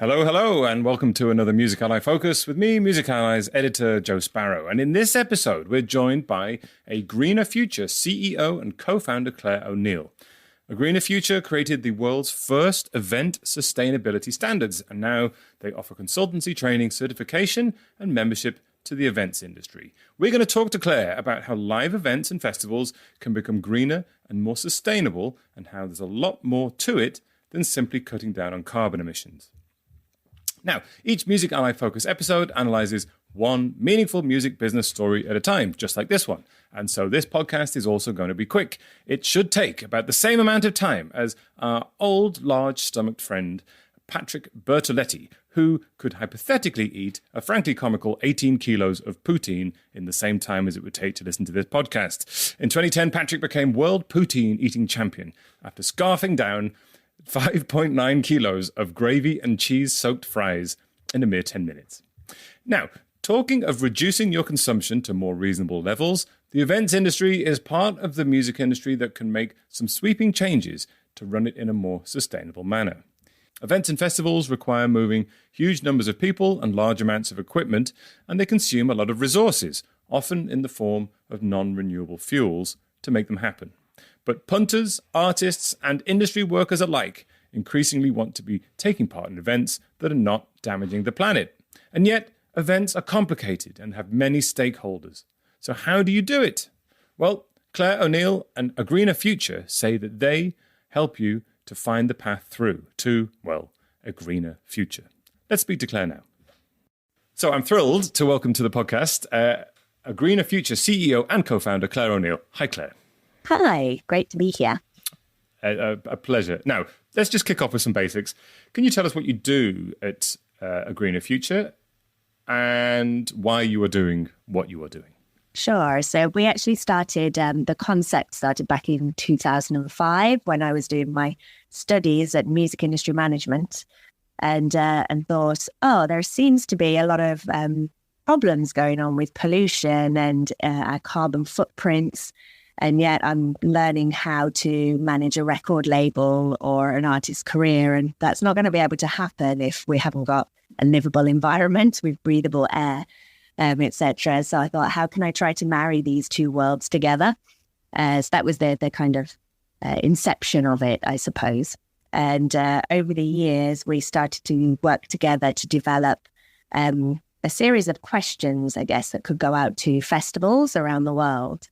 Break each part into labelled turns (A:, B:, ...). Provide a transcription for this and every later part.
A: Hello, hello, and welcome to another Music Ally Focus with me, Music Ally's editor, Joe Sparrow. And in this episode, we're joined by a Greener Future CEO and co-founder, Claire O'Neill. A Greener Future created the world's first event sustainability standards, and now they offer consultancy, training, certification, and membership to the events industry. We're going to talk to Claire about how live events and festivals can become greener and more sustainable, and how there's a lot more to it than simply cutting down on carbon emissions. Now, each Music Ally Focus episode analyzes one meaningful music business story at a time, just like this one. And so this podcast is also going to be quick. It should take about the same amount of time as our old, large-stomached friend, Patrick Bertoletti, who could hypothetically eat a frankly comical 18 kilos of poutine in the same time as it would take to listen to this podcast. In 2010, Patrick became world poutine eating champion after scarfing down 5.9 kilos of gravy and cheese-soaked fries in a mere 10 minutes. Now, talking of reducing your consumption to more reasonable levels, the events industry is part of the music industry that can make some sweeping changes to run it in a more sustainable manner. Events and festivals require moving huge numbers of people and large amounts of equipment, and they consume a lot of resources, often in the form of non-renewable fuels, to make them happen. But punters, artists, and industry workers alike increasingly want to be taking part in events that are not damaging the planet. And yet, events are complicated and have many stakeholders. So how do you do it? Well, Claire O'Neill and A Greener Future say that they help you to find the path through to, well, a greener future. Let's speak to Claire now. So I'm thrilled to welcome to the podcast A Greener Future CEO and co-founder, Claire O'Neill. Hi, Claire.
B: Hi, great to be here.
A: A pleasure. Now, let's just kick off with some basics. Can you tell us what you do at A Greener Future and why you are doing what you are doing?
B: Sure. So we actually started, the concept started back in 2005 when I was doing my studies at music industry management and thought, there seems to be a lot of problems going on with pollution and our carbon footprints. And yet I'm learning how to manage a record label or an artist's career. And that's not going to be able to happen if we haven't got a livable environment with breathable air, etc. So I thought, how can I try to marry these two worlds together? So that was the kind of inception of it, I suppose. And over the years, we started to work together to develop a series of questions, I guess, that could go out to festivals around the world.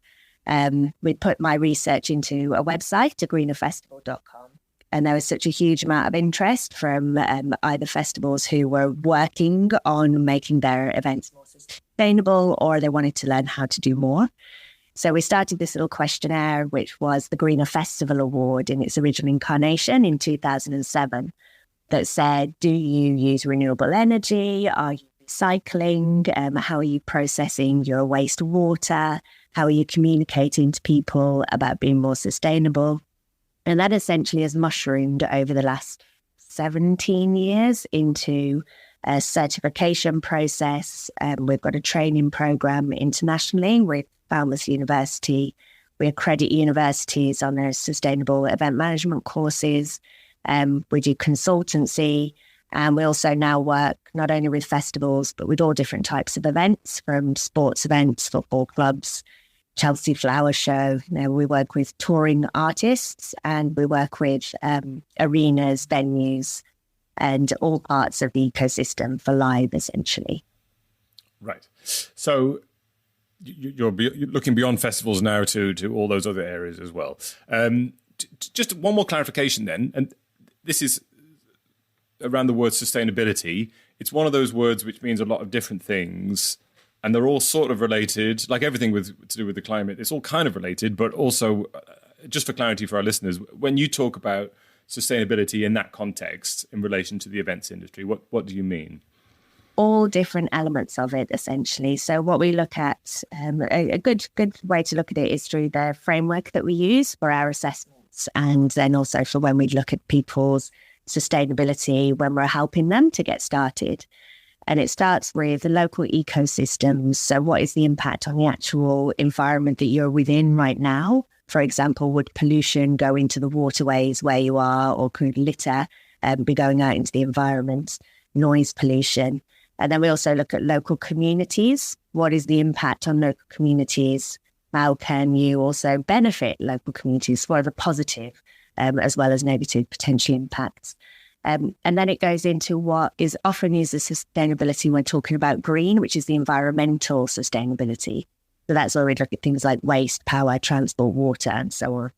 B: We put my research into a website, greenerfestival.com, and there was such a huge amount of interest from either festivals who were working on making their events more sustainable or they wanted to learn how to do more. So we started this little questionnaire, which was the Greener Festival Award in its original incarnation in 2007, that said, do you use renewable energy? Are you recycling? How are you processing your wastewater? How are you communicating to people about being more sustainable? And that essentially has mushroomed over the last 17 years into a certification process. We've got a training program internationally with Falmouth University. We accredit universities on their sustainable event management courses. We do consultancy. And we also now work not only with festivals, but with all different types of events, from sports events, football clubs, Chelsea Flower Show. We work with touring artists and we work with arenas, venues, and all parts of the ecosystem for live, essentially.
A: Right. So you're looking beyond festivals now to all those other areas as well. Just one more clarification then, and this is around the word sustainability. It's one of those words which means a lot of different things. And they're all sort of related, like everything to do with the climate. It's all kind of related, but also, just for clarity for our listeners, when you talk about sustainability in that context in relation to the events industry, what do you mean?
B: All different elements of it, essentially. So what we look at, a good way to look at it is through the framework that we use for our assessments, and then also for when we look at people's sustainability when we're helping them to get started. And it starts with the local ecosystems. So what is the impact on the actual environment that you're within right now? For example, would pollution go into the waterways where you are, or could litter be going out into the environment? noise pollution. And then we also look at local communities. What is the impact on local communities? How can you also benefit local communities for the positive as well as negative potential impacts? And then it goes into what is often used as sustainability when talking about green, which is the environmental sustainability. So that's where we look at things like waste, power, transport, water, and so on.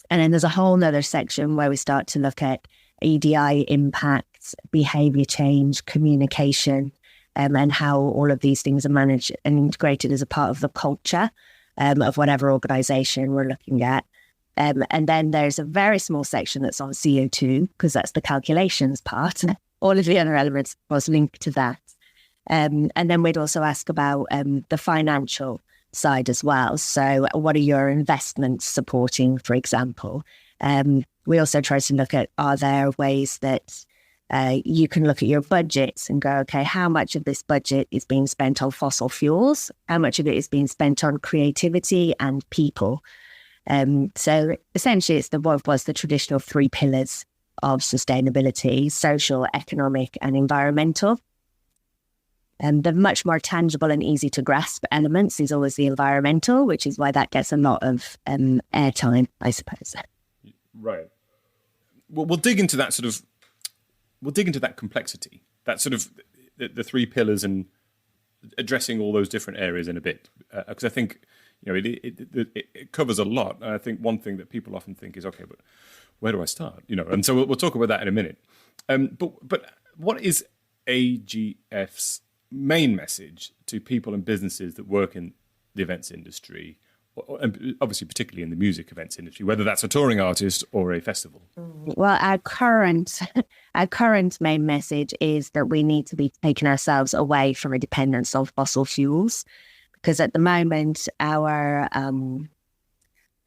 B: And then there's a whole other section where we start to look at EDI impacts, behaviour change, communication, and how all of these things are managed and integrated as a part of the culture of whatever organisation we're looking at. And then there's a very small section that's on CO2, because that's the calculations part. All of the other elements was linked to that. And then we'd also ask about the financial side as well. So what are your investments supporting, for example? We also try to look at, are there ways that you can look at your budgets and go, okay, how much of this budget is being spent on fossil fuels? How much of it is being spent on creativity and people? So essentially, it's what was the traditional 3 pillars of sustainability: social, economic, and environmental. And the much more tangible and easy to grasp elements is always the environmental, which is why that gets a lot of airtime, I suppose.
A: Right. Well, we'll dig into that complexity, that sort of the 3 pillars, and addressing all those different areas in a bit, because I think it covers a lot. And I think one thing that people often think is, okay, but where do I start? And so we'll talk about that in a minute. But what is AGF's main message to people and businesses that work in the events industry, and obviously particularly in the music events industry, whether that's a touring artist or a festival?
B: Well, our current main message is that we need to be taking ourselves away from a dependence on fossil fuels, because at the moment our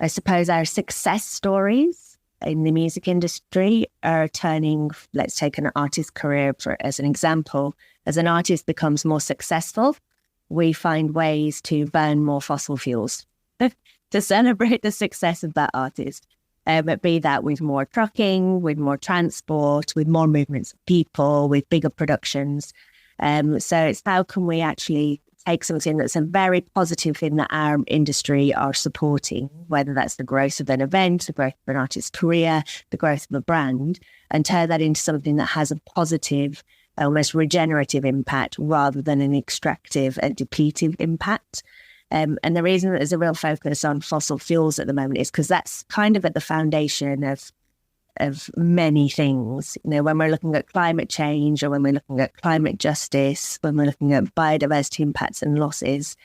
B: success stories in the music industry are turning, let's take an artist's career as an example. As an artist becomes more successful, we find ways to burn more fossil fuels to celebrate the success of that artist. Be that with more trucking, with more transport, with more movements of people, with bigger productions. So it's how can we actually take something that's a very positive thing that our industry are supporting, whether that's the growth of an event, the growth of an artist's career, the growth of a brand, and turn that into something that has a positive, almost regenerative impact rather than an extractive and depletive impact. And the reason that there's a real focus on fossil fuels at the moment is because that's kind of at the foundation of many things. When we're looking at climate change, or when we're looking at climate justice, when we're looking at biodiversity impacts and losses,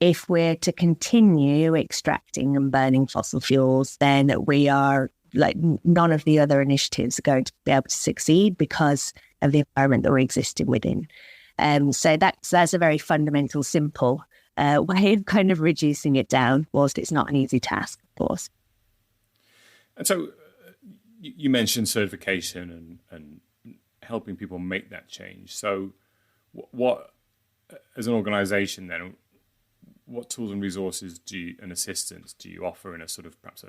B: if we're to continue extracting and burning fossil fuels, then we are like, none of the other initiatives are going to be able to succeed because of the environment that we're existing within. So that's a very fundamental, simple way of kind of reducing it down, whilst it's not an easy task, of course.
A: And so you mentioned certification and helping people make that change. So what as an organisation then, what tools and resources and assistance do you offer in a sort of perhaps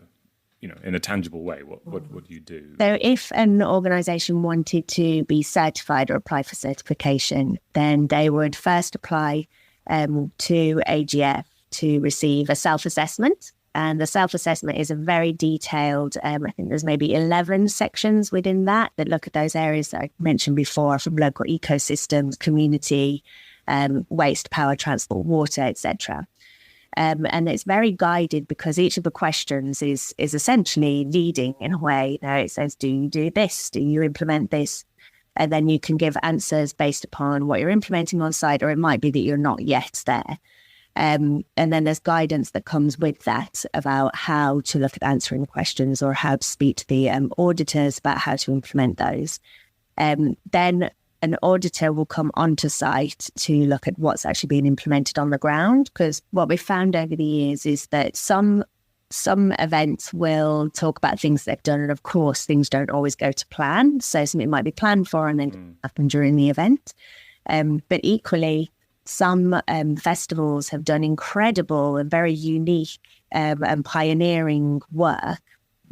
A: in a tangible way? What do you do? So
B: if an organisation wanted to be certified or apply for certification, then they would first apply to AGF to receive a self-assessment. And the self-assessment is a very detailed, I think there's maybe 11 sections within that look at those areas that I mentioned before, from local ecosystems, community, waste, power, transport, water, etc. And it's very guided, because each of the questions is essentially leading in a way. It says, do you do this? Do you implement this? And then you can give answers based upon what you're implementing on site, or it might be that you're not yet there. And then there's guidance that comes with that about how to look at answering the questions, or how to speak to the auditors about how to implement those. Then an auditor will come onto site to look at what's actually being implemented on the ground, because what we've found over the years is that some events will talk about things they've done, and of course things don't always go to plan. So something might be planned for and then happen during the event. But equally, some festivals have done incredible and very unique and pioneering work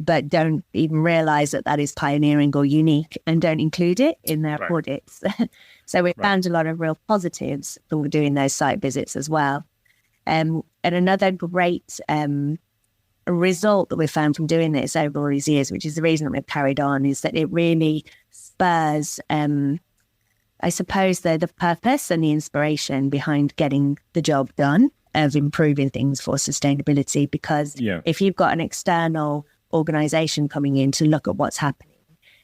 B: but don't even realize that that is pioneering or unique and don't include it in their audits. So we found a lot of real positives for doing those site visits as well. And another great result that we found from doing this over all these years, which is the reason that we've carried on, is that it really spurs, I suppose, the purpose and the inspiration behind getting the job done of improving things for sustainability. Because if you've got an external organization coming in to look at what's happening,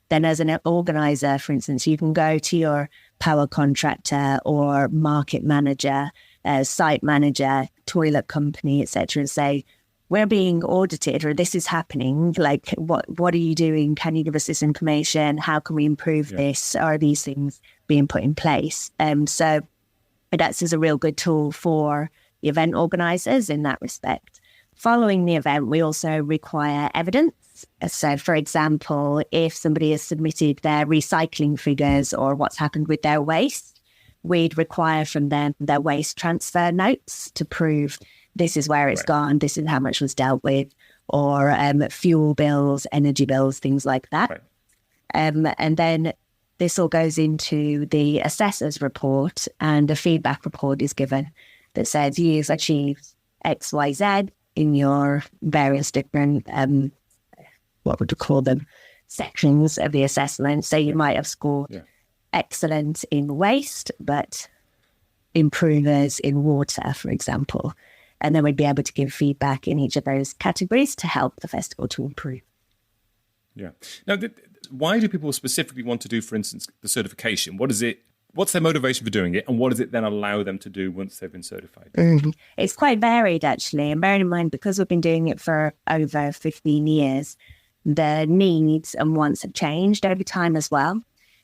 B: then as an organizer, for instance, you can go to your power contractor or market manager, site manager, toilet company, etc., and say, we're being audited, or this is happening. Like, what are you doing? Can you give us this information? How can we improve this? Are these things being put in place? So that's a real good tool for event organizers in that respect. Following the event, we also require evidence. So, for example, if somebody has submitted their recycling figures or what's happened with their waste, we'd require from them their waste transfer notes to prove this is where it's gone, this is how much was dealt with, or fuel bills, energy bills, things like that. And then this all goes into the assessor's report, and a feedback report is given that says you've achieved X, Y, Z in your various different, what would you call them, sections of the assessment. So you might have scored excellent in waste, but improvers in water, for example. And then we'd be able to give feedback in each of those categories to help the festival to improve.
A: Yeah. Now, why do people specifically want to do, for instance, the certification? What is it? What's their motivation for doing it? And what does it then allow them to do once they've been certified?
B: It's quite varied, actually. And bearing in mind, because we've been doing it for over 15 years, the needs and wants have changed over time as well.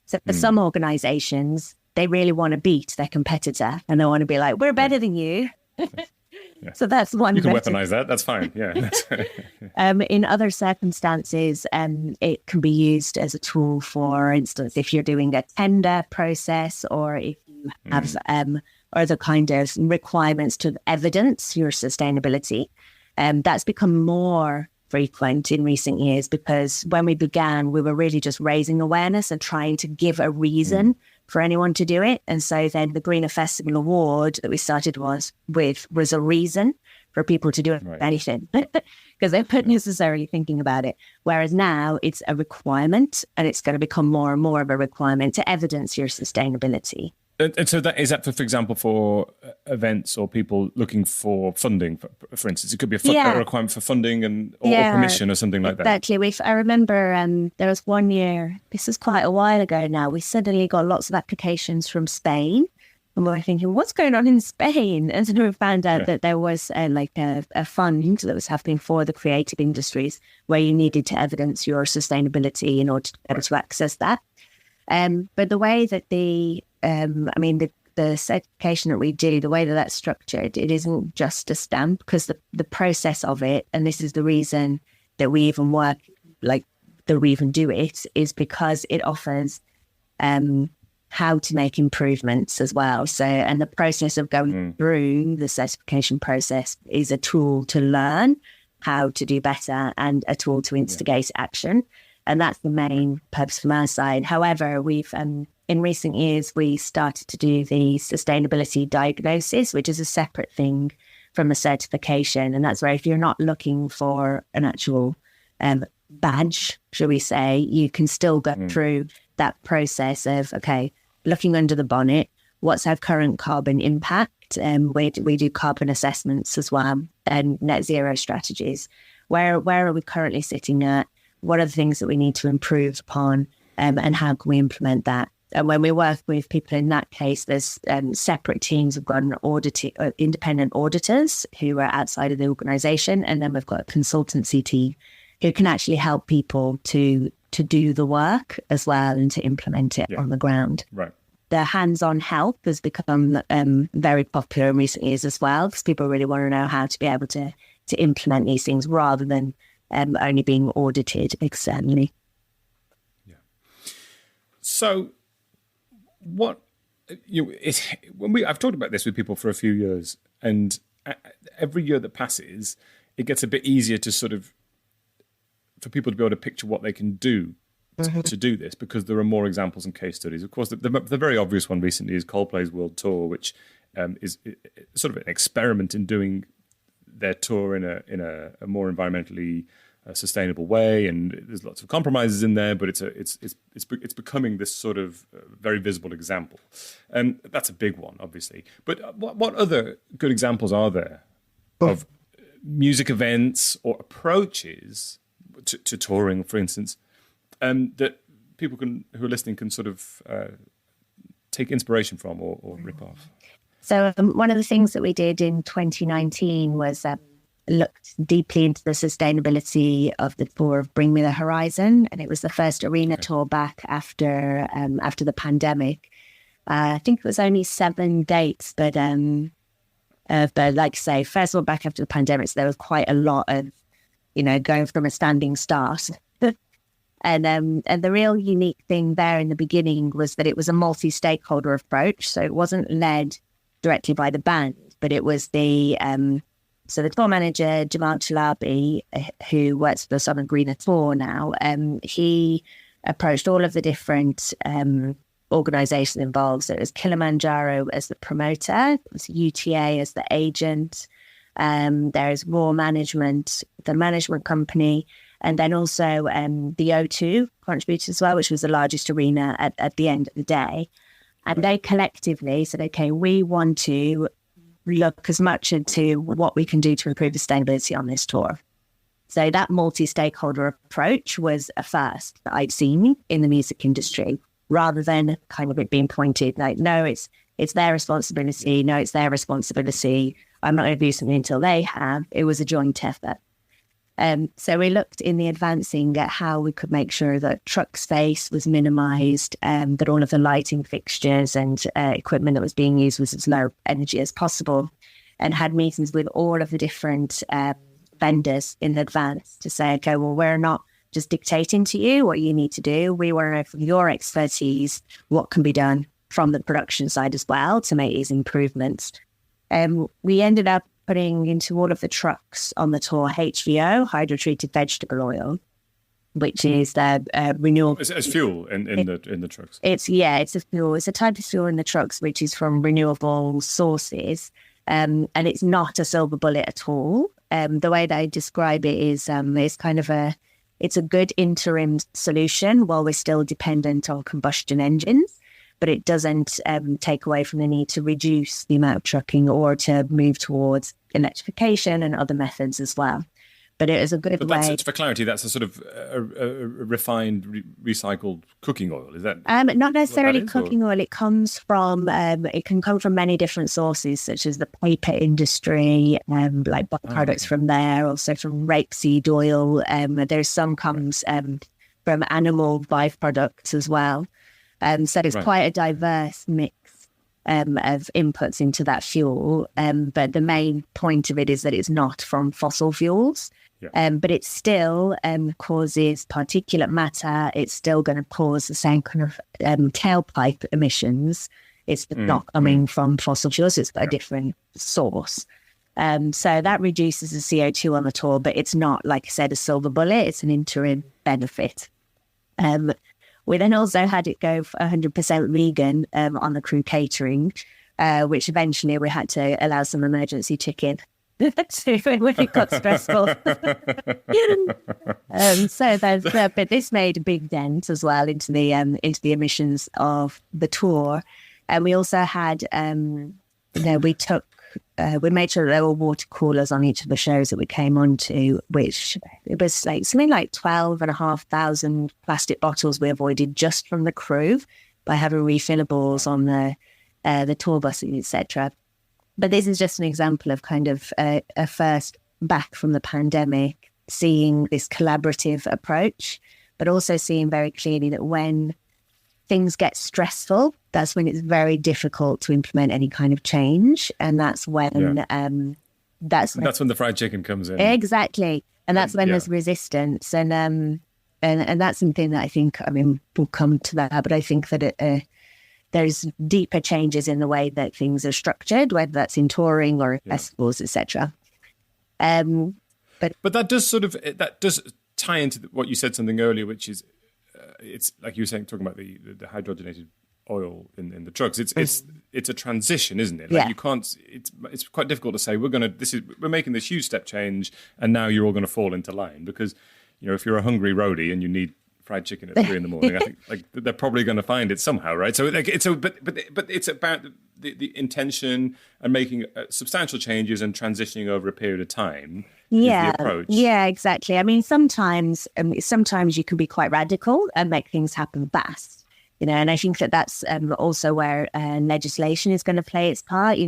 B: So for some organizations, they really want to beat their competitor and they want to be like, we're better than you. So that's one.
A: You can weaponize that. That's fine. Yeah.
B: In other circumstances, it can be used as a tool. For instance, if you're doing a tender process, or if you have other kind of requirements to evidence your sustainability, that's become more frequent in recent years, because when we began, we were really just raising awareness and trying to give a reason for anyone to do it. And so then the Greener Festival Award that we started was a reason for people to do anything, because they weren't necessarily thinking about it. Whereas now it's a requirement, and it's going to become more and more of a requirement to evidence your sustainability.
A: And so that is that, for example, for events or people looking for funding, for instance, it could be a requirement for funding or permission or something like that.
B: Exactly. I remember there was one year, this is quite a while ago now, we suddenly got lots of applications from Spain. And we were thinking, what's going on in Spain? And so we found out that there was a fund that was happening for the creative industries where you needed to evidence your sustainability in order to be able to access that. But the way that the certification that we do, the way that that's structured, it isn't just a stamp, because the process of it, and this is the reason that we even work, that we even do it, is because it offers how to make improvements as well. So, and the process of going through the certification process is a tool to learn how to do better and a tool to instigate action. And that's the main purpose from our side. However, we've, in recent years, we started to do the sustainability diagnosis, which is a separate thing from a certification. And that's where, if you're not looking for an actual badge, shall we say, you can still go through that process of, looking under the bonnet, what's our current carbon impact? We do carbon assessments as well, and net zero strategies. Where are we currently sitting at? What are the things that we need to improve upon, and how can we implement that? And when we work with people in that case, there's separate teams. We've got independent auditors who are outside of the organisation, and then we've got a consultancy team who can actually help people to do the work as well and to implement it on the ground.
A: Right.
B: The hands-on help has become very popular in recent years as well, because people really want to know how to be able to implement these things rather than only being audited externally.
A: Yeah. So, I've talked about this with people for a few years, and every year that passes, it gets a bit easier to sort of for people to be able to picture what they can do to do this, because there are more examples and case studies. Of course, the very obvious one recently is Coldplay's World Tour, which is sort of an experiment in doing their tour in a more environmentally sustainable way, and there's lots of compromises in there, but it's becoming this sort of very visible example, and that's a big one, obviously. But what other good examples are there of music events or approaches to touring, for instance, that people who are listening can sort of take inspiration from or rip off?
B: So one of the things that we did in 2019 was looked deeply into the sustainability of the tour of Bring Me the Horizon, and it was the first arena tour back after the pandemic. I think it was only 7 dates, but like I say, first of all, back after the pandemic, so there was quite a lot of, going from a standing start. And the real unique thing there in the beginning was that it was a multi-stakeholder approach. So it wasn't led directly by the band, but it was the tour manager, Jamal Chalabi, who works with us on a greener tour now. He approached all of the different organisations involved. So it was Kilimanjaro as the promoter, it was UTA as the agent. There is Raw Management, the management company. And then also the O2 contributed as well, which was the largest arena at the end of the day. And they collectively said, okay, we want to look as much into what we can do to improve sustainability on this tour. So that multi-stakeholder approach was a first that I'd seen in the music industry, rather than kind of it being pointed like, no, it's their responsibility. No, it's their responsibility. I'm not going to do something until they have. It was a joint effort. So we looked in the advancing at how we could make sure that truck space was minimised, that all of the lighting fixtures and equipment that was being used was as low energy as possible, and had meetings with all of the different vendors in advance to say, okay, well, we're not just dictating to you what you need to do. We want to know from your expertise what can be done from the production side as well to make these improvements. We ended up putting into all of the trucks on the tour HVO, hydrotreated vegetable oil, which is renewable.
A: As fuel in the trucks.
B: It's a fuel. It's a type of fuel in the trucks which is from renewable sources, and it's not a silver bullet at all. The way that I describe it is it's kind of it's a good interim solution while we're still dependent on combustion engines. But it doesn't take away from the need to reduce the amount of trucking or to move towards electrification and other methods as well. But it is a good way.
A: That's, for clarity, that's a sort of a refined, recycled cooking oil, is that?
B: Not necessarily cooking oil. It comes from, it can come from many different sources, such as the paper industry, like products from there, also from rapeseed oil. There's some comes from animal byproducts as well. So it's quite a diverse mix of inputs into that fuel. But the main point of it is that it's not from fossil fuels. Yeah. But it still causes particulate matter. It's still going to cause the same kind of tailpipe emissions. It's not coming from fossil fuels. It's a different source. So that reduces the CO2 on the tour, but it's not, like I said, a silver bullet. It's an interim benefit. We then also had it go for 100% vegan on the crew catering, which eventually we had to allow some emergency chicken when it got stressful. But this made a big dent as well into the emissions of the tour. And we also had, we made sure there were water coolers on each of the shows that we came on to, which it was like something like 12,500 plastic bottles we avoided just from the crew by having refillables on the tour buses, etc. But this is just an example of kind of a first back from the pandemic, seeing this collaborative approach, but also seeing very clearly that when things get stressful, that's when it's very difficult to implement any kind of change, and that's when that's
A: when the fried chicken comes in.
B: Exactly, and that's when there's resistance, and that's something that I think, we'll come to that, but I think that there's deeper changes in the way that things are structured, whether that's in touring or festivals, etc. But
A: that does tie into what you said something earlier, which is it's like you were saying, talking about the hydrogenated oil in the trucks. It's a transition, isn't it? Like you can't. It's quite difficult to say we're making this huge step change, and now you're all going to fall into line, because if you're a hungry roadie and you need fried chicken at 3 a.m, I think like they're probably going to find it somehow, right? So but it's about the intention and making substantial changes and transitioning over a period of time.
B: Yeah,
A: is the approach.
B: Yeah, exactly. I mean, sometimes you can be quite radical and make things happen fast. And I think that's also where legislation is going to play its part.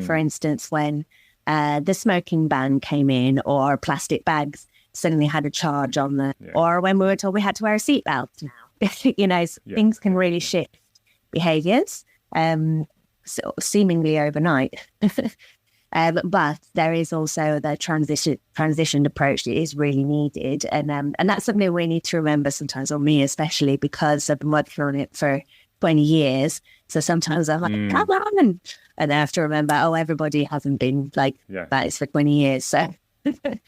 B: For instance, when the smoking ban came in, or plastic bags suddenly had a charge on them, or when we were told we had to wear a seatbelt now. Things can really shift behaviours, seemingly overnight. But there is also the transition approach that is really needed, and that's something we need to remember sometimes, or me especially, because I've been working on it for 20 years. So sometimes I'm like, come on, and I have to remember, everybody hasn't been like that is for 20 years. So okay.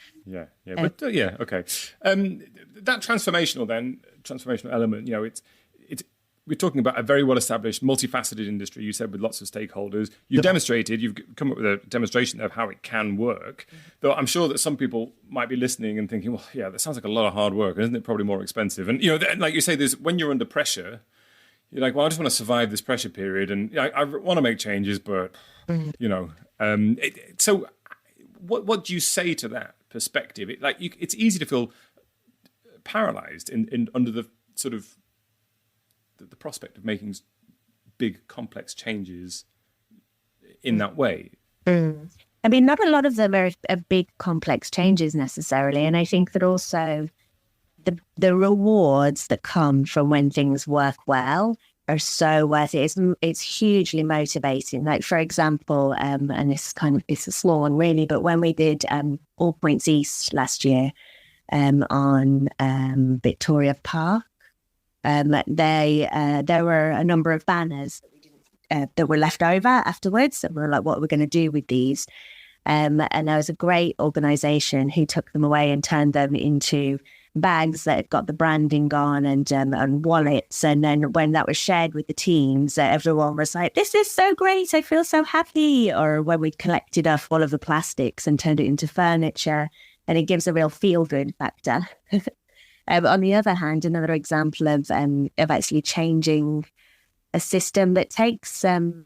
B: That transformational element,
A: we're talking about a very well-established, multifaceted industry, you said, with lots of stakeholders. You've come up with a demonstration of how it can work. Though I'm sure that some people might be listening and thinking, well, yeah, that sounds like a lot of hard work, isn't it? Probably more expensive. And, like you say, when you're under pressure, you're like, well, I just want to survive this pressure period. And I want to make changes, but, so what do you say to that perspective? It's easy to feel paralyzed under the sort of the prospect of making big, complex changes in that way.
B: I mean, not a lot of them are big, complex changes necessarily. And I think that also the rewards that come from when things work well are so worth it. It's hugely motivating. Like, for example, and it's a small one really, but when we did All Points East last year on Victoria Park, there were a number of banners that were left over afterwards. And we were like, what are we going to do with these? And there was a great organisation who took them away and turned them into bags that had got the branding on and wallets. And then when that was shared with the teams, everyone was like, this is so great, I feel so happy. Or when we collected off all of the plastics and turned it into furniture, and it gives a real feel-good factor. On the other hand, another example of actually changing a system that takes some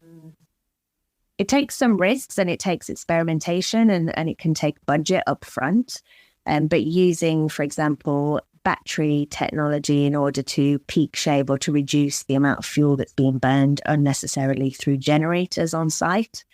B: risks, and it takes experimentation, and it can take budget up front. But using, for example, battery technology in order to peak shave or to reduce the amount of fuel that's being burned unnecessarily through generators on site.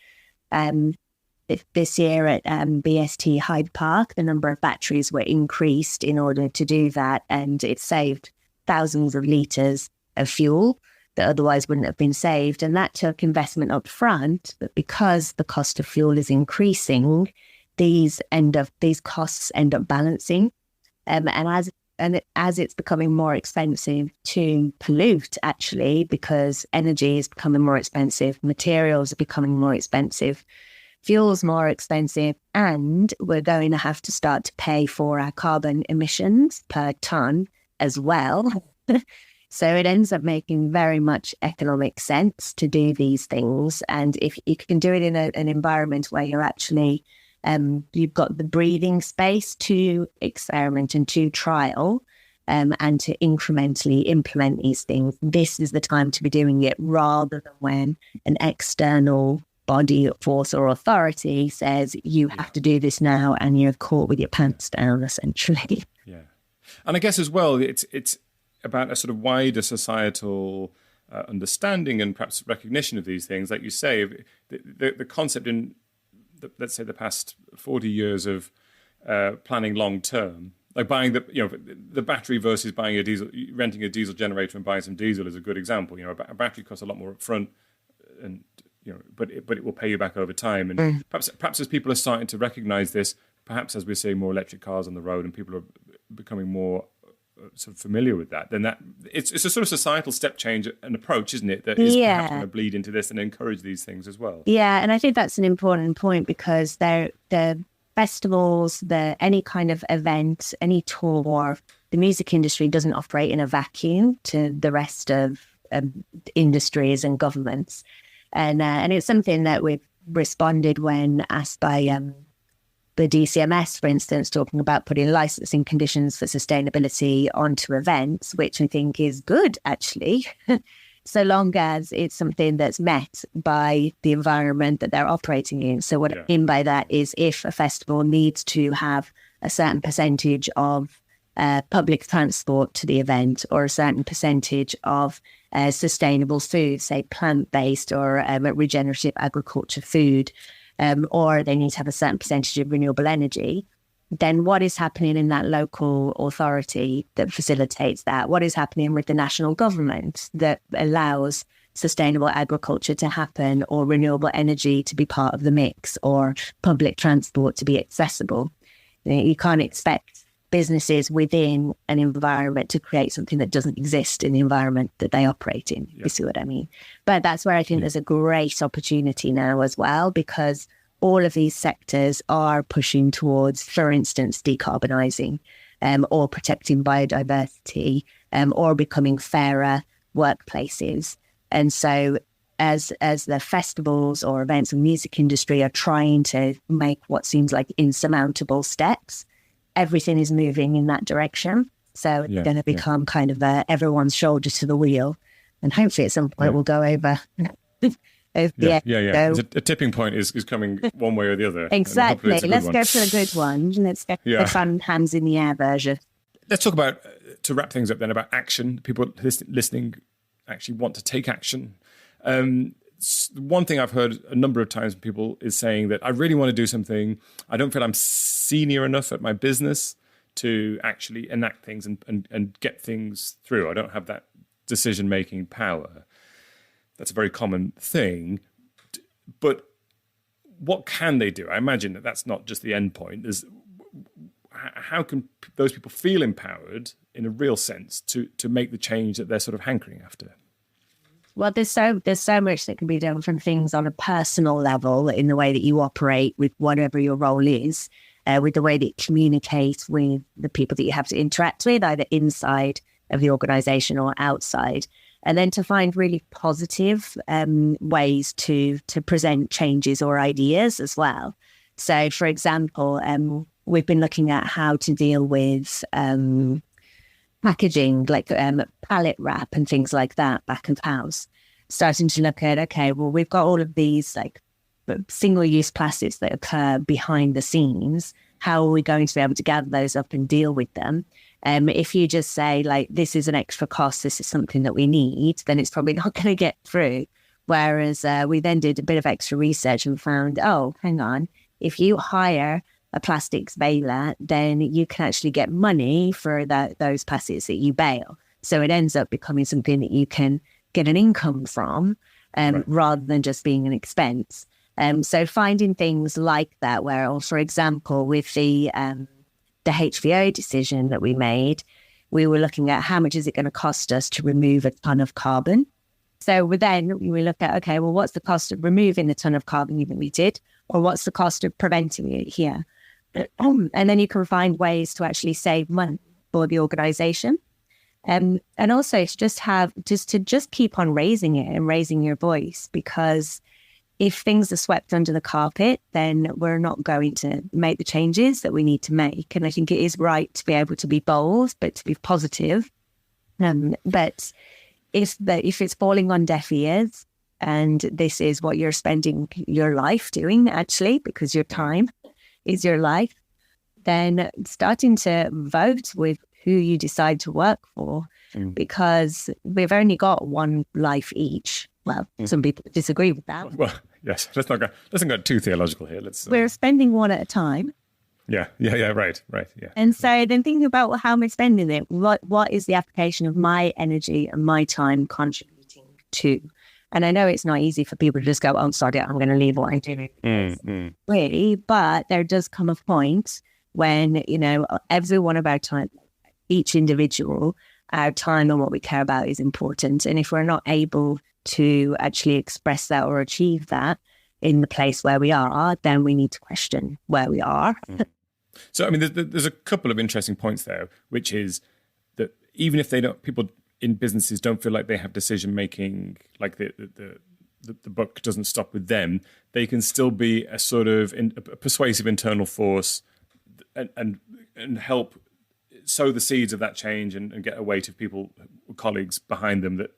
B: This year at BST Hyde Park, the number of batteries were increased in order to do that, and it saved thousands of litres of fuel that otherwise wouldn't have been saved. And that took investment up front, but because the cost of fuel is increasing, these costs end up balancing. And as it's becoming more expensive to pollute, actually, because energy is becoming more expensive, materials are becoming more expensive, fuel's more expensive, and we're going to have to start to pay for our carbon emissions per tonne as well. So it ends up making very much economic sense to do these things. And if you can do it in an environment where you're actually, you've got the breathing space to experiment and to trial, and to incrementally implement these things, this is the time to be doing it, rather than when an external body, force or authority says you have to do this now and you're caught with your pants down, essentially.
A: Yeah. And I guess as well, it's about a sort of wider societal understanding and perhaps recognition of these things. Like you say, the concept in, let's say, the past 40 years of planning long term, like buying the battery versus buying a diesel, renting a diesel generator and buying some diesel is a good example. A battery costs a lot more upfront, and but it will pay you back over time. And perhaps as people are starting to recognise this, perhaps as we're seeing more electric cars on the road and people are becoming more sort of familiar with that, then that it's a sort of societal step change and approach, isn't it? That is perhaps going to bleed into this and encourage these things as well.
B: Yeah, and I think that's an important point, because they're festivals, any kind of event, any tour, the music industry doesn't operate in a vacuum to the rest of industries and governments. And it's something that we've responded when asked by the DCMS, for instance, talking about putting licensing conditions for sustainability onto events, which I think is good, actually, so long as it's something that's met by the environment that they're operating in. So what I mean by that is if a festival needs to have a certain percentage of public transport to the event, or a certain percentage of sustainable food, say plant-based or regenerative agriculture food, or they need to have a certain percentage of renewable energy, then what is happening in that local authority that facilitates that? What is happening with the national government that allows sustainable agriculture to happen, or renewable energy to be part of the mix, or public transport to be accessible? You can't expect businesses within an environment to create something that doesn't exist in the environment that they operate in. You see what I mean? But that's where I think there's a great opportunity now as well, because all of these sectors are pushing towards, for instance, decarbonising, or protecting biodiversity, or becoming fairer workplaces. And so as the festivals or events and music industry are trying to make what seems like insurmountable steps, everything is moving in that direction. So it's going to become kind of everyone's shoulder to the wheel. And hopefully at some point we'll go over. A
A: tipping point is coming one way or the other.
B: Exactly. Let's go for a good one. Let's go for the fun hands in the air version.
A: Let's talk about, to wrap things up then, about action. People listening actually want to take action. One thing I've heard a number of times from people is saying that I really want to do something. I don't feel I'm senior enough at my business to actually enact things and get things through. I don't have that decision-making power. That's a very common thing. But what can they do? I imagine that that's not just the end point. How can those people feel empowered in a real sense to make the change that they're sort of hankering after?
B: Well, there's so much that can be done, from things on a personal level in the way that you operate with whatever your role is, with the way that you communicate with the people that you have to interact with, either inside of the organisation or outside, and then to find really positive ways to present changes or ideas as well. So, for example, we've been looking at how to deal with packaging, like pallet wrap and things like that back of house, starting to look at, okay, well, we've got all of these like single-use plastics that occur behind the scenes. How are we going to be able to gather those up and deal with them? If you just say, like, this is an extra cost, this is something that we need, then it's probably not going to get through. Whereas we then did a bit of extra research and found, oh, hang on, if you hire a plastics baler, then you can actually get money for those plastics that you bale. So it ends up becoming something that you can get an income from, rather than just being an expense. So finding things like that, where, or for example, with the HVO decision that we made, we were looking at how much is it going to cost us to remove a ton of carbon. So then we look at, okay, well, what's the cost of removing the ton of carbon you've emitted, or what's the cost of preventing it here? And then you can find ways to actually save money for the organisation. And also to just keep on raising it and raising your voice, because if things are swept under the carpet, then we're not going to make the changes that we need to make. And I think it is right to be able to be bold, but to be positive. But if it's falling on deaf ears, and this is what you're spending your life doing, actually, because your time is your life, then starting to vote with who you decide to work for, because we've only got one life each. Well, some people disagree with that.
A: Well, yes, let's not go too theological here.
B: We're spending one at a time.
A: Yeah, right, yeah.
B: And so then thinking about, well, how am I spending it? What is the application of my energy and my time contributing to? And I know it's not easy for people to just go, oh, sorry, I'm going to leave what I'm doing. Really, but there does come a point when, every one of our time, each individual, our time and what we care about is important. And if we're not able to actually express that or achieve that, in the place where we are, then we need to question where we are.
A: So, I mean, there's a couple of interesting points there, which is that even if people in businesses don't feel like they have decision making, like the buck doesn't stop with them, they can still be a sort of a persuasive internal force and help sow the seeds of that change and get a weight of people, colleagues behind them that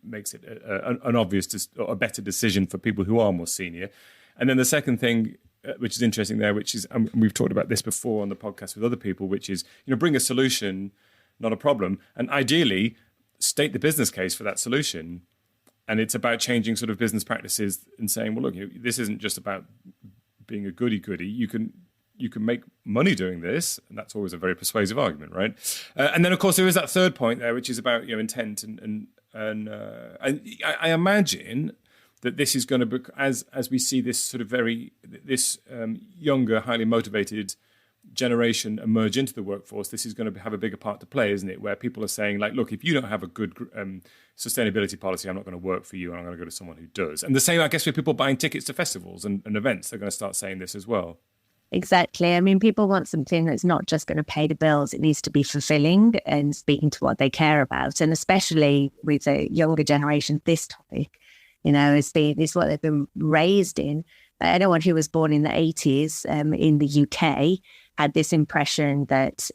A: makes it an obvious or a better decision for people who are more senior. And then the second thing, which is interesting there, which is, and we've talked about this before on the podcast with other people, which is, bring a solution, not a problem, and ideally state the business case for that solution. And it's about changing sort of business practices and saying, well, look, this isn't just about being a goody-goody. You can make money doing this, and that's always a very persuasive argument, right? And then, of course, there is that third point there, which is about intent, and I imagine that this is going to be, as we see this sort of younger, highly motivated generation emerge into the workforce, this is going to have a bigger part to play, isn't it? Where people are saying, like, look, if you don't have a good sustainability policy, I'm not going to work for you, and I'm going to go to someone who does. And the same, I guess, with people buying tickets to festivals and events, they're going to start saying this as well.
B: Exactly. I mean, people want something that's not just going to pay the bills. It needs to be fulfilling and speaking to what they care about. And especially with the younger generation, this topic, is what they've been raised in. Anyone who was born in the 80s in the UK had this impression that,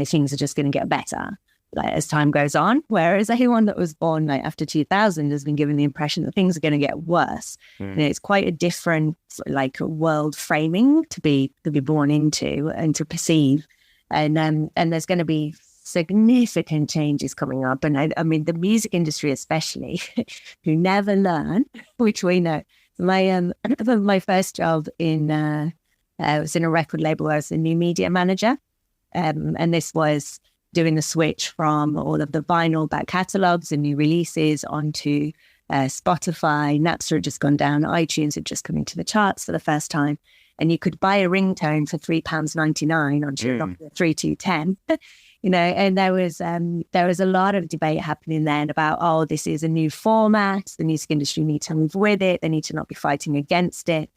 B: things are just going to get better as time goes on. Whereas anyone that was born after 2000 has been given the impression that things are going to get worse. It's quite a different world framing to be born into and to perceive. And there's going to be significant changes coming up. And I mean, the music industry especially, who never learn, which we know. My first job was in a record label where I was a new media manager. And this was doing the switch from all of the vinyl back catalogs and new releases onto Spotify. Napster had just gone down. iTunes had just come into the charts for the first time. And you could buy a ringtone for £3.99 on Nokia 3210. And there was a lot of debate happening then about, this is a new format. The music industry need to move with it. They need to not be fighting against it.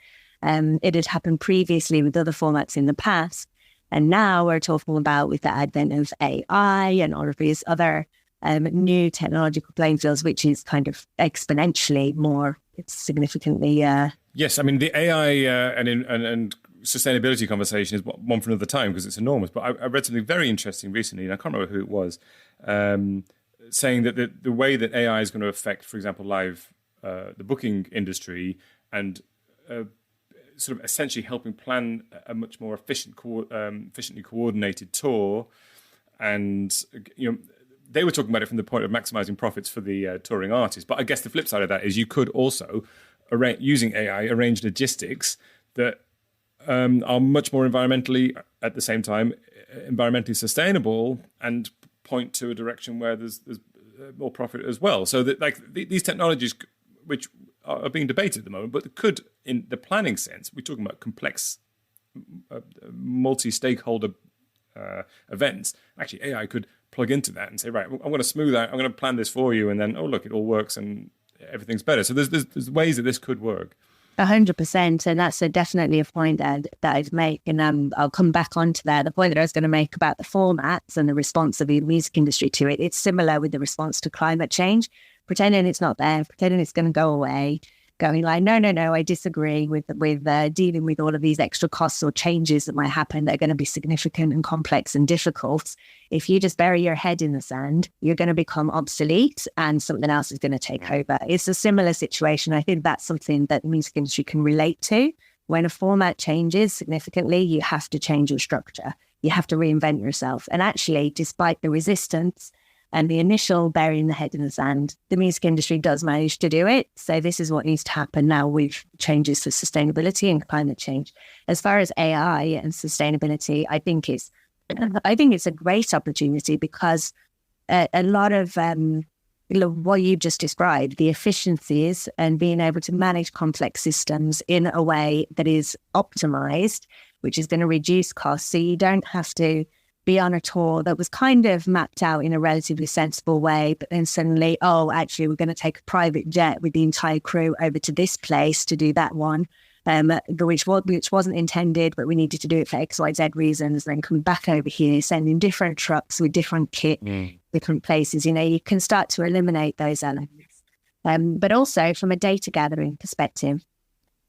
B: It had happened previously with other formats in the past. And now we're talking about, with the advent of AI and all of these other new technological playing fields, which is kind of exponentially more, it's significantly.
A: Yes, I mean, the AI and sustainability conversation is one for another time because it's enormous. But I read something very interesting recently, and I can't remember who it was, saying that the way that AI is going to affect, for example, the booking industry and sort of essentially helping plan a much more efficiently coordinated tour. And, they were talking about it from the point of maximizing profits for the touring artists. But I guess the flip side of that is you could also, using AI, arrange logistics that are much more environmentally, at the same time, environmentally sustainable and point to a direction where there's more profit as well. So that these technologies, which are being debated at the moment, but could, in the planning sense, we're talking about complex, multi-stakeholder events. Actually, AI could plug into that and say, right, I'm going to smooth out, I'm going to plan this for you, and then, oh, look, it all works and everything's better. So there's ways that this could work.
B: 100%. And that's definitely a point that I'd make. And I'll come back onto that. The point that I was going to make about the formats and the response of the music industry to it, it's similar with the response to climate change. Pretending it's not there, pretending it's going to go away, going like, no, I disagree with dealing with all of these extra costs or changes that might happen that are going to be significant and complex and difficult. If you just bury your head in the sand, you're going to become obsolete and something else is going to take over. It's a similar situation. I think that's something that the music industry can relate to. When a format changes significantly, you have to change your structure. You have to reinvent yourself. And actually, despite the resistance and the initial burying the head in the sand, the music industry does manage to do it. So this is what needs to happen now with changes to sustainability and climate change. As far as AI and sustainability, I think it's a great opportunity because a lot of what you've just described, the efficiencies and being able to manage complex systems in a way that is optimized, which is going to reduce costs. So you don't have to be on a tour that was kind of mapped out in a relatively sensible way, but then suddenly, actually, we're going to take a private jet with the entire crew over to this place to do that one. which wasn't intended, but we needed to do it for X, Y, Z reasons. Then come back over here, sending different trucks with different kit, different places. You can start to eliminate those elements. But also from a data gathering perspective,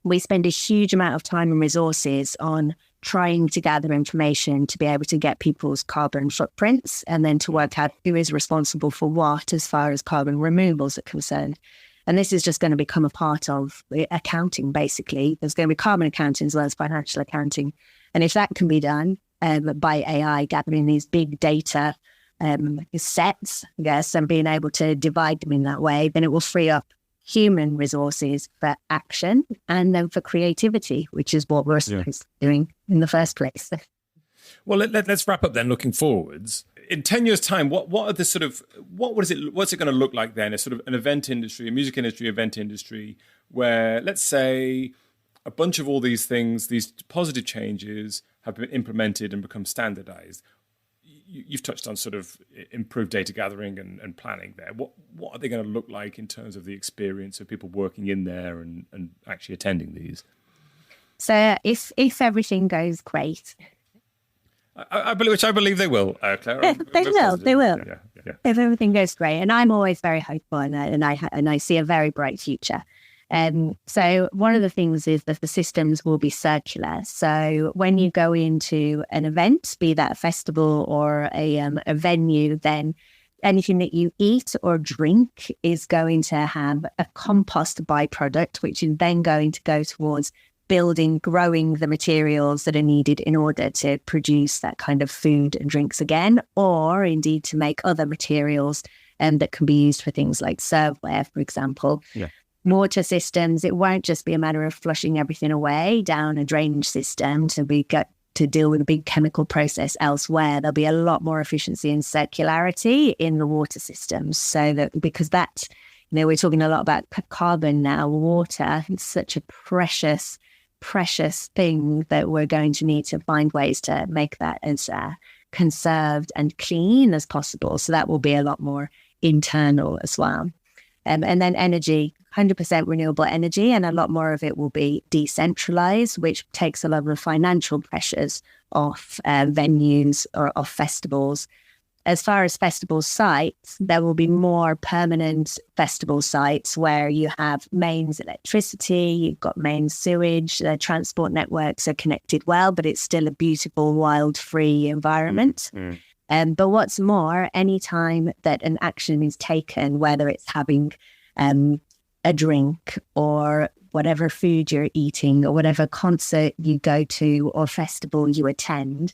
B: we spend a huge amount of time and resources on trying to gather information to be able to get people's carbon footprints and then to work out who is responsible for what as far as carbon removals are concerned. And this is just going to become a part of accounting, basically. There's going to be carbon accounting as well as financial accounting. And if that can be done by AI, gathering these big data sets, I guess, and being able to divide them in that way, then it will free up human resources for action and then for creativity, which is what we're supposed to be doing in the first place.
A: Well, let's wrap up then. Looking forwards, in 10 years' time, what's it going to look like then? A sort of an event industry, a music industry, event industry, where let's say a bunch of all these things, these positive changes, have been implemented and become standardized. You've touched on sort of improved data gathering and planning there. What are they going to look like in terms of the experience of people working in there and actually attending these?
B: So if everything goes great,
A: I believe they will, Claire.
B: They will.
A: Yeah.
B: If everything goes great, and I'm always very hopeful, and I see a very bright future. So one of the things is that the systems will be circular. So when you go into an event, be that a festival or a venue, then anything that you eat or drink is going to have a compost byproduct, which is then going to go towards growing the materials that are needed in order to produce that kind of food and drinks again, or indeed to make other materials that can be used for things like serveware, for example.
A: Yeah.
B: Water systems, it won't just be a matter of flushing everything away down a drainage system to deal with a big chemical process elsewhere. There'll be a lot more efficiency and circularity in the water systems. So that, because that, we're talking a lot about carbon now, water, it's such a precious thing that we're going to need to find ways to make that as conserved and clean as possible. So that will be a lot more internal as well. And then energy, 100% renewable energy, and a lot more of it will be decentralized, which takes a lot of the financial pressures off venues or off festivals. As far as festival sites, there will be more permanent festival sites where you have mains electricity, you've got mains sewage, the transport networks are connected well, but it's still a beautiful, wild-free environment. But what's more, any time that an action is taken, whether it's having a drink or whatever food you're eating or whatever concert you go to or festival you attend,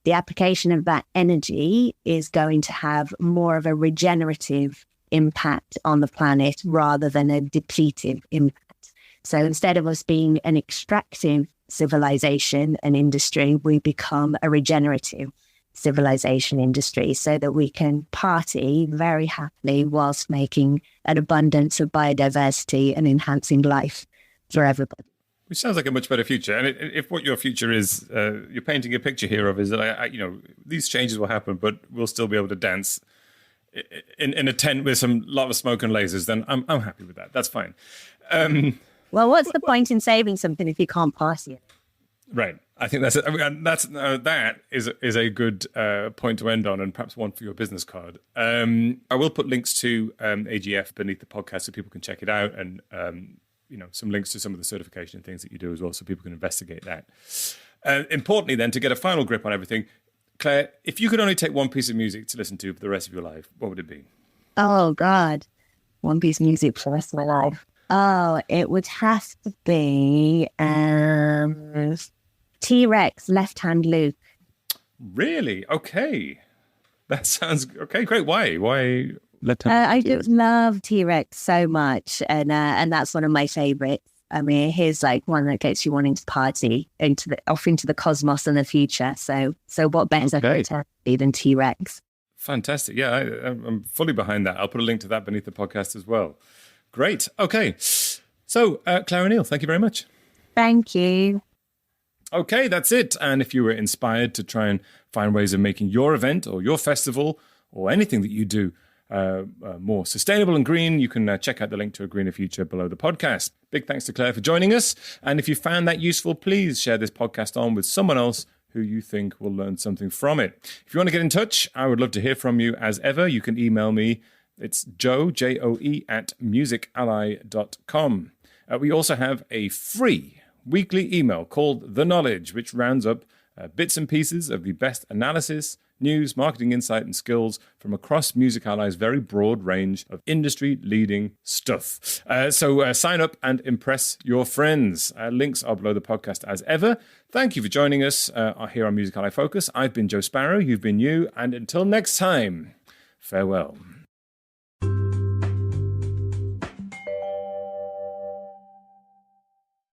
B: the application of that energy is going to have more of a regenerative impact on the planet rather than a depletive impact. So instead of us being an extractive civilization and industry, we become a regenerative civilization industry so that we can party very happily whilst making an abundance of biodiversity and enhancing life for everybody.
A: Which sounds like a much better future. And if what your future is, you're painting a picture here of is that, these changes will happen, but we'll still be able to dance in a tent with some lot of smoke and lasers, then I'm happy with that. That's fine.
B: Well, what's the point in saving something if you can't party it?
A: Right. I think that is a good point to end on, and perhaps one for your business card. I will put links to AGF beneath the podcast so people can check it out, and some links to some of the certification and things that you do as well, so people can investigate that. Importantly, then, to get a final grip on everything, Claire, if you could only take one piece of music to listen to for the rest of your life, what would it be?
B: Oh God, one piece of music for the rest of my life. Oh, it would have to be T-Rex, Left Hand Luke.
A: Really? Okay. That sounds okay. Great. Why Left Hand?
B: I do love T-Rex so much, and that's one of my favorites. I mean, here's like one that gets you wanting to party off into the cosmos and the future. So what better than T-Rex?
A: Fantastic. Yeah, I'm fully behind that. I'll put a link to that beneath the podcast as well. Great. Okay. So, Claire O'Neill, thank you very much.
B: Thank you.
A: Okay, that's it. And if you were inspired to try and find ways of making your event or your festival or anything that you do more sustainable and green, you can check out the link to A Greener Future below the podcast. Big thanks to Claire for joining us. And if you found that useful, please share this podcast on with someone else who you think will learn something from it. If you want to get in touch, I would love to hear from you as ever. You can email me. It's Joe, Joe, @musically.com. We also have a free weekly email called The Knowledge, which rounds up bits and pieces of the best analysis, news, marketing insight, and skills from across Music Ally's very broad range of industry-leading stuff. So sign up and impress your friends. Links are below the podcast as ever. Thank you for joining us here on Music Ally Focus. I've been Joe Sparrow, you've been you, and until next time, farewell.